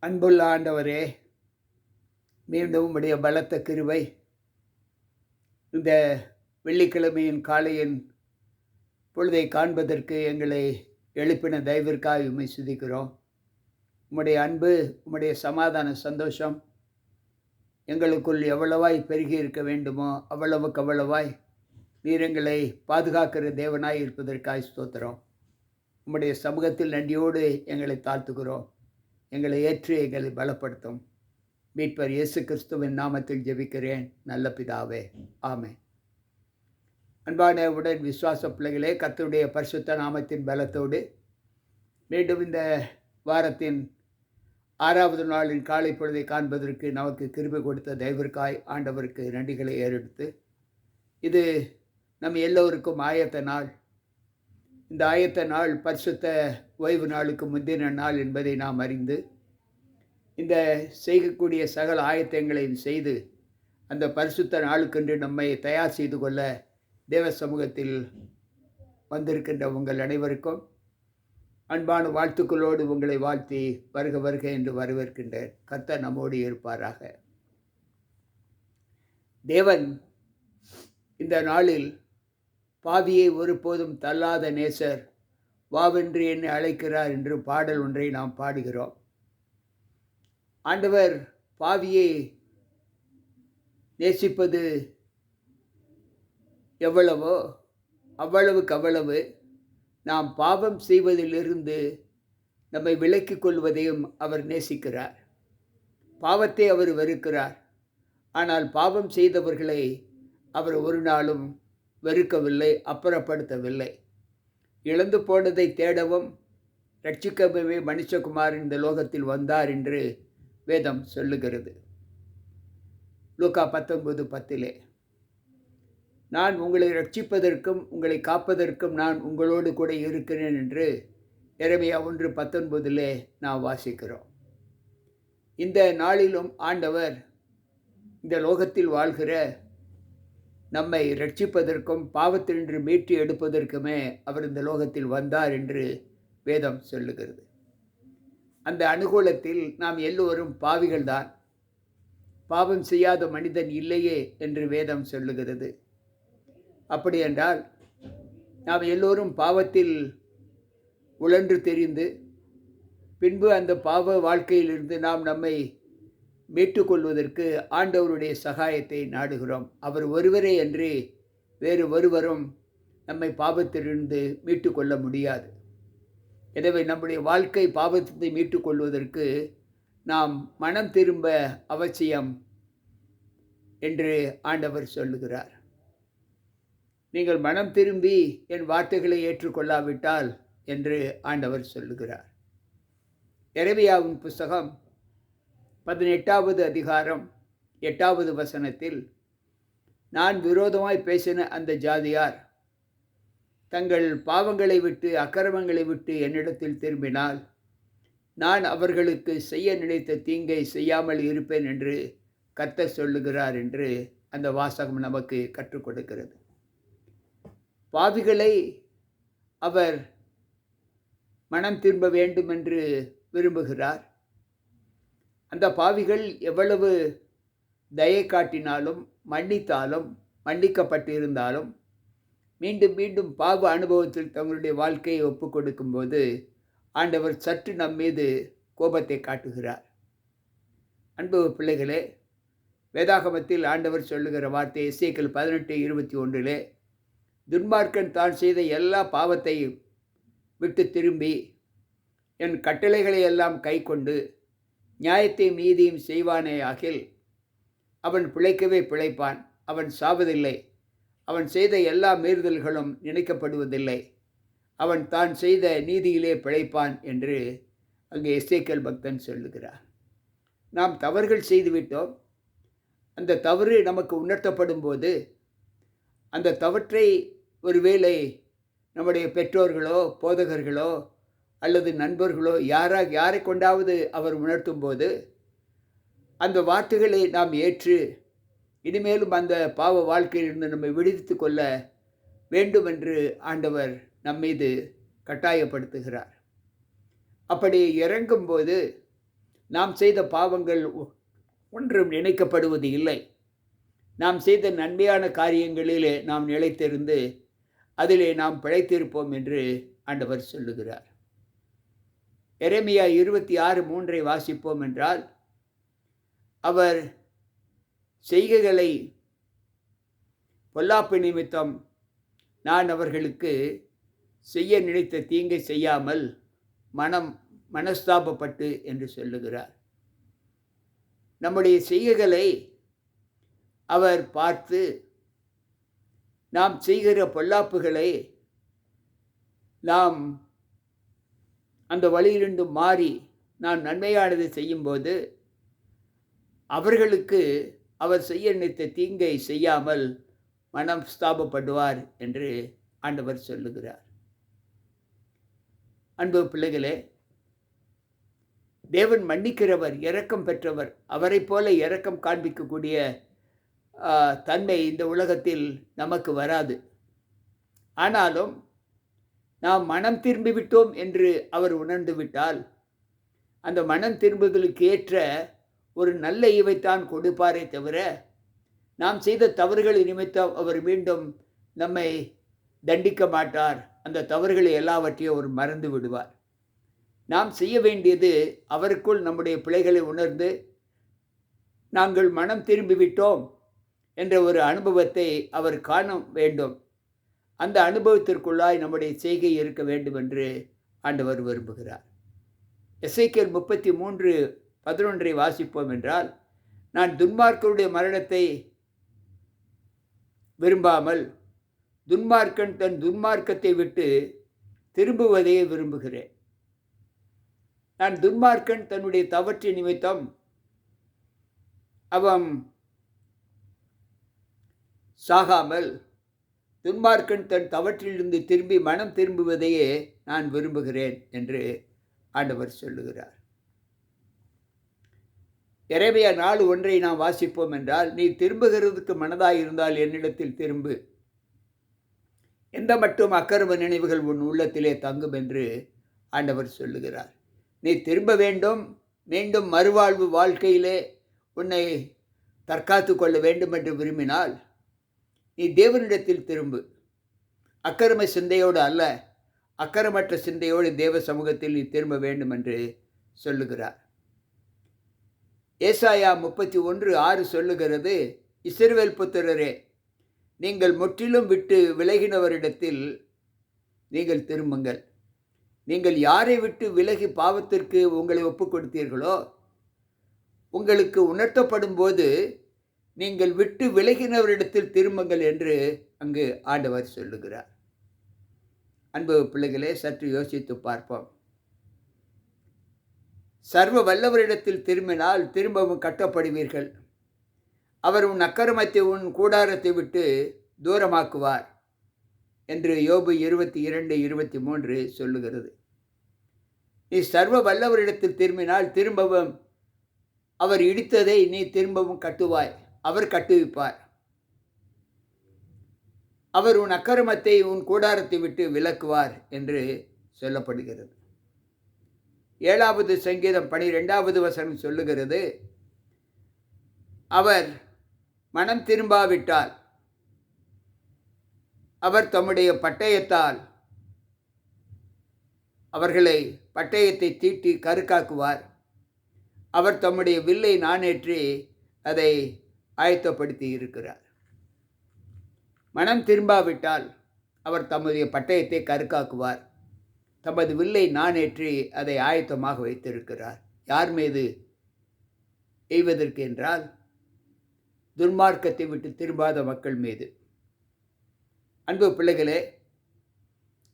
அன்புள்ள ஆண்டவரே, மீண்டும் உம்முடைய பலத்த கிருபை இந்த வெள்ளிக்கிழமையின் காலையின் பொழுதை காண்பதற்கு எங்களை எழுப்பின தயவிற்காக உம்மை துதிக்கிறோம். உம்முடைய அன்பு, உம்முடைய சமாதான சந்தோஷம் எங்களுக்குள் எவ்வளவாய் பெருகி இருக்க வேண்டுமோ அவ்வளவுக்கு அவ்வளவாய் நீர் எங்களை பாதுகாக்கிற தேவனாய் இருப்பதற்காய் ஸ்தோத்திரம். உம்முடைய சமூகத்தில் நன்றியோடு எங்களை தாழ்த்துகிறோம். எங்களை ஏற்று எங்களை பலப்படுத்தும். மீட்பர் இயேசு கிறிஸ்துவின் நாமத்தில் ஜெபிக்கிறேன் நல்ல பிதாவே, ஆமென். அன்பான உடன் விசுவாச பிள்ளைகளே, கர்த்தருடைய பரிசுத்த நாமத்தின் பலத்தோடு மீண்டும் இந்த வாரத்தின் 6வது நாளின் காலை பொழுதை காண்பதற்கு நமக்கு கிருபை கொடுத்த தயவிற்காய் ஆண்டவருக்கு நன்றிகளை ஏறெடுத்து, இது நம் எல்லோருக்கும் ஆயத்த நாள். இந்த ஆயத்த நாள் பரிசுத்த ஓய்வு நாளுக்கு முந்தின நாள் என்பதை நாம் அறிந்து, இந்த செய்யக்கூடிய சகல ஆயத்தங்களையும் செய்து அந்த பரிசுத்த நாளுக்கென்று நம்மை தயார் செய்து கொள்ள தேவ சமூகத்தில் வந்திருக்கின்ற உங்கள் அனைவருக்கும் அன்பான வாழ்த்துக்களோடு உங்களை வாழ்த்தி வருக வருக என்று வரவேற்கின்றேன். கர்த்தர் நம்மோடு இருப்பாராக. தேவன் இந்த நாளில் பாவியை ஒருபோதும் தள்ளாத நேசர், வாவென்று என்னை அழைக்கிறார் என்று பாடல் ஒன்றை நாம் பாடுகிறோம். ஆண்டவர் பாவியை நேசிப்பது எவ்வளவோ அவ்வளவுக்கு அவ்வளவு நாம் பாவம் செய்வதிலிருந்து நம்மை விலக்கிக் கொள்வதையும் அவர் நேசிக்கிறார். பாவத்தை அவர் வெறுக்கிறார். ஆனால் பாவம் செய்தவர்களை அவர் ஒரு நாளும் வெறுக்கவில்லை, அப்புறப்படுத்தவில்லை. இழந்து போனதை தேடவும் ரட்சிக்கவே மனுஷகுமாரன் இந்த லோகத்தில் வந்தார் என்று வேதம் சொல்லுகிறது. லூக்கா 19:10 நான் உங்களை ரட்சிப்பதற்கும் உங்களை காப்பதற்கும் நான் உங்களோடு கூட இருக்கிறேன் என்று எரேமியா 1:19 நாம் வாசிக்கிறோம். இந்த நாளிலும் ஆண்டவர் இந்த லோகத்தில் வாழ்கிற நம்மை ரட்சிப்பதற்கும் பாவத்தினின்று மீட்டு எடுப்பதற்குமே அவர் இந்த லோகத்தில் வந்தார் என்று வேதம் சொல்லுகிறது. அந்த அனுகூலத்தில் நாம் எல்லோரும் பாவிகள்தான். பாவம் செய்யாத மனிதன் இல்லையே என்று வேதம் சொல்லுகிறது. அப்படி என்றால் நாம் எல்லோரும் பாவத்தில் உழன்று தெரிந்து பின்பு அந்த பாவ வாழ்க்கையிலிருந்து நாம் நம்மை மீட்டுக்கொள்வதற்கு ஆண்டவருடைய சகாயத்தை நாடுகிறோம். அவர் ஒருவரே அன்றி வேறு ஒருவரும் நம்மை பாவத்திலிருந்து மீட்டுக்கொள்ள முடியாது. எனவே நம்முடைய வாழ்க்கை பாவத்தை மீட்டுக்கொள்வதற்கு நாம் மனம் திரும்ப அவசியம் என்று ஆண்டவர் சொல்லுகிறார். நீங்கள் மனம் திரும்பி என் வார்த்தைகளை ஏற்றுக்கொள்ளாவிட்டால் என்று ஆண்டவர் சொல்லுகிறார். எரேமியாவின் புஸ்தகம் 18வது அதிகாரம் 8வது வசனத்தில், நான் விரோதமாய் பேசின அந்த ஜாதியார் தங்கள் பாவங்களை விட்டு அக்கிரமங்களை விட்டு என்னிடத்தில் திரும்பினால் நான் அவர்களுக்கு செய்ய நினைத்த தீங்கை செய்யாமல் இருப்பேன் என்று கர்த்தர் சொல்லுகிறார் என்று அந்த வாசகம் நமக்கு கற்றுக் கொடுக்கிறது. பாவிகளை அவர் மனம் திரும்ப வேண்டும் என்று விரும்புகிறார். அந்த பாவிகள் எவ்வளவு தயை காட்டினாலும் மன்னித்தாலும் மன்னிக்கப்பட்டிருந்தாலும் மீண்டும் மீண்டும் பாவ அனுபவத்தில் தங்களுடைய வாழ்க்கையை ஒப்பு கொடுக்கும்போது ஆண்டவர் சற்று நம் மீது கோபத்தை காட்டுகிறார். அன்பு பிள்ளைகளே, வேதாகமத்தில் ஆண்டவர் சொல்லுகிற வார்த்தை எசேக்கியேல் 18:21 துன்மார்க்கன் தான் செய்த எல்லா பாவத்தையும் விட்டு திரும்பி என் கட்டளைகளை எல்லாம் கை கொண்டு நியாயத்தையும் நீதியும் செய்வானே ஆகில் அவன் பிழைக்கவே பிழைப்பான், அவன் சாவதில்லை, அவன் செய்த எல்லா மீறுதல்களும் நினைக்கப்படுவதில்லை, அவன் தான் செய்த நீதியிலே பிழைப்பான் என்று அங்கே எசேக்கியேல் பக்தன் சொல்லுகிறார். நாம் தவறுகள் செய்துவிட்டோம். அந்த தவறு நமக்கு உணர்த்தப்படும் போது அந்த தவற்றை ஒருவேளை நம்முடைய பெற்றோர்களோ போதகர்களோ அல்லது நண்பர்களோ யாரை கொண்டாவது அவர் உணர்த்தும் போது அந்த வார்த்தைகளை நாம் ஏற்று இனிமேலும் அந்த பாவ வாழ்க்கையிலிருந்து நம்மை விடுவித்து கொள்ள வேண்டும் என்று ஆண்டவர் நம்மீது கட்டாயப்படுத்துகிறார். அப்படி இறங்கும்போது நாம் செய்த பாவங்கள் ஒன்றும் நினைக்கப்படுவது இல்லை. நாம் செய்த நன்மையான காரியங்களிலே நாம் நிலைத்திருந்து அதிலே நாம் பிழைத்திருப்போம் என்று ஆண்டவர் சொல்லுகிறார். எரேமியா 26:3 வாசிப்போம் என்றால், அவர் செய்கைகளை பொல்லாப்பு நிமித்தம் நான் அவர்களுக்கு செய்ய நினைத்த தீங்கை செய்யாமல் மனஸ்தாபப்பட்டு என்று சொல்லுகிறார். நம்முடைய செய்கைகளை அவர் பார்த்து நாம் செய்கிற பொல்லாப்புகளை நாம் அந்த வழியிலிருந்து மாறி நாம் நன்மையானதை செய்யும்போது அவர்களுக்கு அவர் செய்ய நினைத்த தீங்கை செய்யாமல் மனஸ்தாபப்படுவார் என்று ஆண்டவர் சொல்லுகிறார். அன்பு பிள்ளைகளே, தேவன் மன்னிக்கிறவர், இரக்கம் பெற்றவர். அவரைப் போல இரக்கம் காண்பிக்கக்கூடிய தன்மை இந்த உலகத்தில் நமக்கு வராது. ஆனாலும் நாம் மனம் திரும்பிவிட்டோம் என்று அவர் உணர்ந்து விட்டால் அந்த மனம் திரும்புதலுக்கு ஏற்ற ஒரு நல்ல ஈவைத்தான் கொடுப்பாரே தவிர, நாம் செய்த தவறுகளை நிமித்தம் அவர் மீண்டும் நம்மை தண்டிக்க மாட்டார். அந்த தவறுகளை எல்லாவற்றையும் அவர் மறந்து விடுவார். நாம் செய்ய வேண்டியது அவருக்குள் நம்முடைய பிழைகளை உணர்ந்து நாங்கள் மனம் திரும்பிவிட்டோம் என்ற ஒரு அனுபவத்தை அவர் காண வேண்டும். அந்த அனுபவத்திற்குள்ளாய் நம்முடைய செய்கை இருக்க வேண்டும் என்று ஆண்டவர் விரும்புகிறார். எசேக்கியேல் 33:11 வாசிப்போம் என்றால், நான் துன்மார்க்கருடைய மரணத்தை விரும்பாமல் துன்மார்க்கன் தன் துன்மார்க்கத்தை விட்டு திரும்புவதையே விரும்புகிறேன். நான் துன்மார்க்கன் தன்னுடைய தவற்றின் நிமித்தம் அவன் சாகாமல் துன்மார்க்கன் தன் தவற்றிலிருந்து திரும்பி மனம் திரும்புவதையே நான் விரும்புகிறேன் என்று ஆண்டவர் சொல்லுகிறார். எரேமியா 4:1 நாம் வாசிப்போம் என்றால், நீ திரும்புகிறதுக்கு மனதாயிருந்தால் என்னிடத்தில் திரும்பு, எந்த மட்டும் அக்கிரம நினைவுகள் உன் உள்ளத்திலே தங்கும் என்று ஆண்டவர் சொல்லுகிறார். நீ திரும்ப வேண்டும், மீண்டும் மறுவாழ்வு வாழ்க்கையிலே உன்னை தற்காத்து கொள்ள வேண்டும் என்று விரும்பினால் நீ தேவனிடத்தில் திரும்பு. அக்கிரம சிந்தையோடு அல்ல, அக்கிரமற்ற சிந்தையோடு தேவ சமூகத்தில் நீ திரும்ப வேண்டும் என்று சொல்லுகிறார். ஏசாயா 31:6 சொல்லுகிறது, இஸ்ரவேல் புத்திரரே, நீங்கள் முற்றிலும் விட்டு விலகினவரிடத்தில் நீங்கள் திரும்புங்கள். நீங்கள் யாரை விட்டு விலகி பாவத்திற்கு உங்களை ஒப்புக் கொடுத்தீர்களோ உங்களுக்கு உணர்த்தப்படும் போது நீங்கள் விட்டு விலகினவரிடத்தில் திரும்புங்கள் என்று அங்கு ஆண்டவர் சொல்லுகிறார். அன்பு பிள்ளைகளே, சற்று யோசித்து பார்ப்போம். சர்வ வல்லவரிடத்தில் திரும்பினால் திரும்பவும் கட்டப்படுவீர்கள். அவர் உன் அக்கிரமத்தை உன் கூடாரத்தை விட்டு தூரமாக்குவார் என்று யோபு 22:23 சொல்லுகிறது. நீ சர்வ வல்லவரிடத்தில் திரும்பினால் திரும்பவும் அவர் இடித்ததை நீ திரும்பவும் கட்டுவாய். அவர் கட்டுவிப்பார். அவர் உன் அக்கிரமத்தை உன் கூடாரத்தை விட்டு விலக்குவார் என்று சொல்லப்படுகிறது. 7வது சங்கீதம் 12வது வசனம் சொல்லுகிறது, அவர் மனம் திரும்பாவிட்டால் அவர் தம்முடைய பட்டயத்தால் அவர்களை பட்டயத்தை தீட்டி கருக்காக்குவார். அவர் தம்முடைய வில்லை நாணேற்றி அதை ஆயத்தப்படுத்தி இருக்கிறார். மனம் திரும்பாவிட்டால் அவர் தம்முடைய பட்டயத்தை கருக்காக்குவார். தமது வில்லை நாணேற்றி அதை ஆயத்தமாக வைத்திருக்கிறார். யார் மீது எய்வதற்கு என்றால், துன்மார்க்கத்தை விட்டு திரும்பாத மக்கள் மீது. அன்பு பிள்ளைகளே,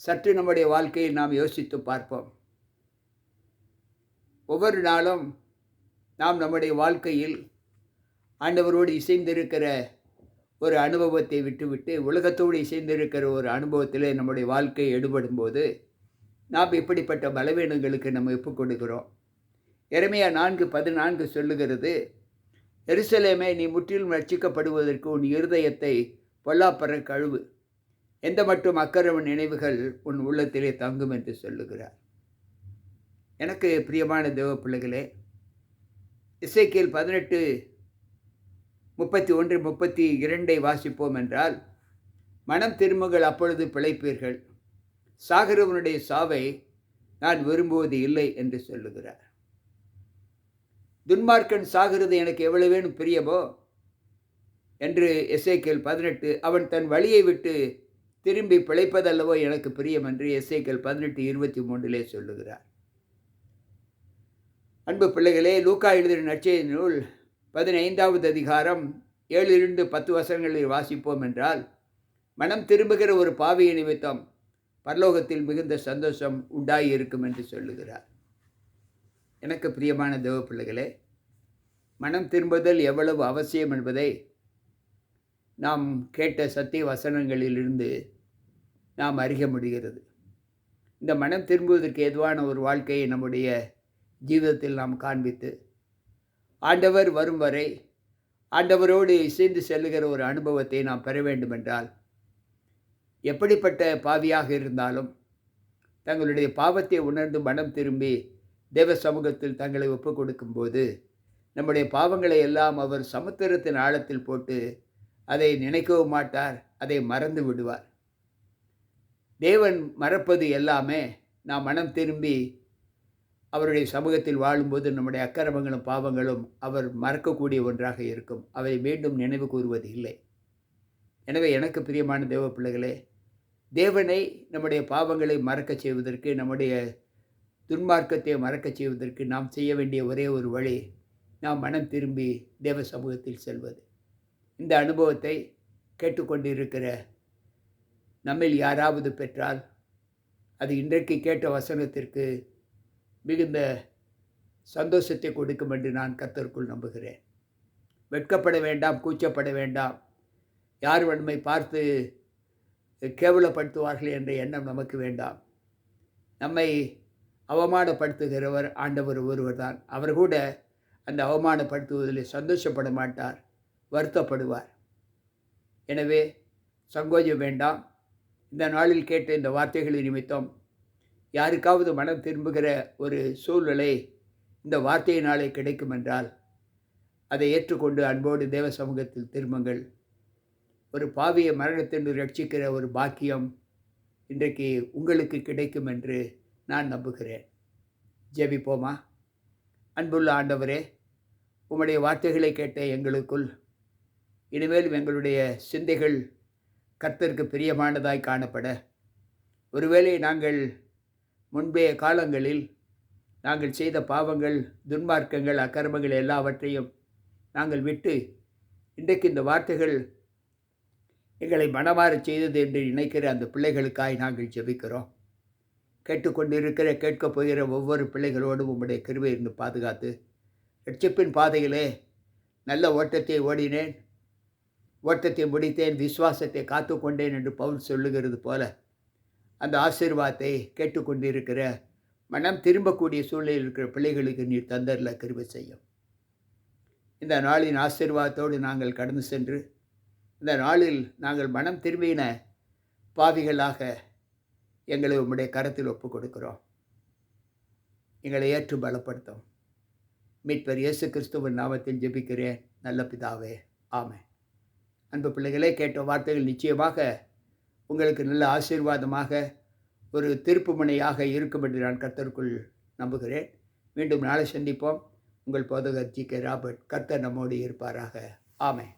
சற்று நம்முடைய வாழ்க்கையில் நாம் யோசித்து பார்ப்போம். ஒவ்வொரு நாளும் நாம் நம்முடைய வாழ்க்கையில் ஆண்டவரோடு இசைந்திருக்கிற ஒரு அனுபவத்தை விட்டுவிட்டு உலகத்தோடு இசைந்திருக்கிற ஒரு அனுபவத்திலே நம்முடைய வாழ்க்கை எடுபடும் போது நாம் இப்படிப்பட்ட பலவீனங்களுக்கு நம்ம ஒப்புக் கொடுக்கிறோம். எரேமியா 4:14 சொல்லுகிறது, எருசலேமே, நீ முற்றிலும் ரட்சிக்கப்படுவதற்கு உன் இருதயத்தை பொல்லாப்பற கழுவு, எந்த மட்டும் அக்கிரம நினைவுகள் உன் உள்ளத்திலே தங்கும் என்று சொல்லுகிறார். எனக்கு பிரியமான தேவ பிள்ளைகளே, எசேக்கியேல் 18:31-32 வாசிப்போம் என்றால், மனம் திரும்புங்கள் அப்பொழுது பிழைப்பீர்கள், சாகிறவனுடைய சாவை நான் விரும்புவது இல்லை என்று சொல்லுகிறார். துன்மார்க்கன் சாகிறது எனக்கு எவ்வளவேனும் பிரியமோ என்று எசேக்கியேல் 18, அவன் தன் வழியை விட்டு திரும்பி பிழைப்பதல்லவோ எனக்கு பிரியம் என்று எசேக்கியேல் 18:23 சொல்லுகிறார். அன்பு பிள்ளைகளே, லூக்கா எழுதின நற்செய்தி நூல் 15வது அதிகாரம் 7-10 வசனங்களில் வாசிப்போம் என்றால், மனம் திரும்புகிற ஒரு பாவியை நிமித்தம் பரலோகத்தில் மிகுந்த சந்தோஷம் உண்டாகி இருக்கும் என்று சொல்லுகிறார். எனக்கு பிரியமான தேவ பிள்ளைகளே, மனம் திரும்புதல் எவ்வளவு அவசியம் என்பதை நாம் கேட்ட சத்திய வசனங்களிலிருந்து நாம் அறிய முடிகிறது. இந்த மனம் திரும்புவதற்கு ஏதுவான ஒரு வாழ்க்கையை நம்முடைய ஜீவிதத்தில் நாம் காண்பித்து, ஆண்டவர் வரும் வரை ஆண்டவரோடு இசைந்து செல்லுகிற ஒரு அனுபவத்தை நாம் பெற வேண்டுமென்றால், எப்படிப்பட்ட பாவியாக இருந்தாலும் தங்களுடைய பாவத்தை உணர்ந்து மனம் திரும்பி தேவ சமூகத்தில் தங்களை ஒப்புக் கொடுக்கும்போது, நம்முடைய பாவங்களை எல்லாம் அவர் சமுத்திரத்தின் ஆழத்தில் போட்டு அதை நினைக்கவும் மாட்டார், அதை மறந்து விடுவார். தேவன் மறப்பது எல்லாமே நாம் மனம் திரும்பி அவருடைய சமூகத்தில் வாழும்போது நம்முடைய அக்கிரமங்களும் பாவங்களும் அவர் மறக்கக்கூடிய ஒன்றாக இருக்கும். அவை மீண்டும் நினைவு கூறுவது இல்லை. எனவே எனக்கு பிரியமான தேவ பிள்ளைகளே, தேவனை நம்முடைய பாவங்களை மறக்கச் செய்வதற்கு, நம்முடைய துன்மார்க்கத்தை மறக்கச் செய்வதற்கு நாம் செய்ய வேண்டிய ஒரே ஒரு வழி, நாம் மனம் திரும்பி தேவ சமூகத்தில் செல்வது. இந்த அனுபவத்தை கேட்டுக்கொண்டிருக்கிற நம்மில் யாராவது பெற்றால், அது இன்றைக்கு கேட்ட வசனத்திற்கு மிகுந்த சந்தோஷத்தை கொடுக்கும் என்று நான் கர்த்தருக்குள் நம்புகிறேன். வெட்கப்பட வேண்டாம், கூச்சப்பட வேண்டாம், யார் நம்மை பார்த்து கேவலப்படுத்துவார்கள் என்ற எண்ணம் நமக்கு வேண்டாம். நம்மை அவமானப்படுத்துகிறவர் ஆண்டவர் ஒருவர் தான். அவர் கூட அந்த அவமானப்படுத்துவதில் சந்தோஷப்பட மாட்டார், வருத்தப்படுவார். எனவே சங்கோஜம் வேண்டாம். இந்த நாளில் கேட்ட இந்த வார்த்தைகளின் நிமித்தம் யாருக்காவது மனம் திரும்புகிற ஒரு சூழ்நிலை இந்த வார்த்தையினாலே கிடைக்கும் என்றால், அதை ஏற்றுக்கொண்டு அன்போடு தேவ சமூகத்தில் திரும்புங்கள். ஒரு பாவியை மரணத்திலிருந்து ரட்சிக்கிற ஒரு பாக்கியம் இன்றைக்கு உங்களுக்கு கிடைக்கும் என்று நான் நம்புகிறேன். ஜெபிப்போமா? அன்புள்ள ஆண்டவரே, உம்முடைய வார்த்தைகளை கேட்ட எங்களுக்குள் இனிமேலும் எங்களுடைய சிந்தைகள் கர்த்தருக்கு பிரியமானதாய் காணப்பட, ஒருவேளை நாங்கள் முன்பே காலங்களில் நாங்கள் செய்த பாவங்கள், துன்மார்க்கங்கள், அக்கிரமங்கள் எல்லாவற்றையும் நாங்கள் விட்டு, இன்றைக்கு இந்த வார்த்தைகள் எங்களை மனமாறச் செய்தது என்று நினைக்கிற அந்த பிள்ளைகளுக்காய் நாங்கள் ஜெபிக்கிறோம். கேட்டுக்கொண்டிருக்கிற, கேட்கப் போகிற ஒவ்வொரு பிள்ளைகளோடும் உம்முடைய கிருபை இருந்து பாதுகாத்து, ரட்சிப்பின் பாதையிலே நல்ல ஓட்டத்தை ஓடினேன், ஓட்டத்தை முடித்தேன், விசுவாசத்தை காத்து கொண்டேன் என்று பவுல் சொல்லுகிறது போல, அந்த ஆசீர்வாதத்தை கேட்டுக்கொண்டிருக்கிற, மனம் திரும்பக்கூடிய சூழ்நிலையில் இருக்கிற பிள்ளைகளுக்கு நீர் தந்தரல கிருபை செய்யும். இந்த நாளின் ஆசீர்வாதத்தோடு நாங்கள் கடந்து சென்று, இந்த நாளில் நாங்கள் மனம் திரும்பின பாவிகளாக எங்களை உம்முடைய கரத்தில் ஒப்புக் கொடுக்கிறோம். எங்களை ஏற்று பலப்படுத்தும். மீட்பர் இயேசு கிறிஸ்துவின் நாமத்தில் ஜெபிக்கிறேன் நல்ல பிதாவே, ஆமென். அன்பு பிள்ளைகளே, கேட்ட வார்த்தைகள் நிச்சயமாக உங்களுக்கு நல்ல ஆசீர்வாதமாக, ஒரு திருப்புமுனையாக இருக்கும் என்று நான் கர்த்தருக்குள் நம்புகிறேன். மீண்டும் நாளை சந்திப்போம். உங்கள் போதகர் ஜி.கே. ராபர்ட். கர்த்தர் நம்மோடு இருப்பாராக. ஆமென்.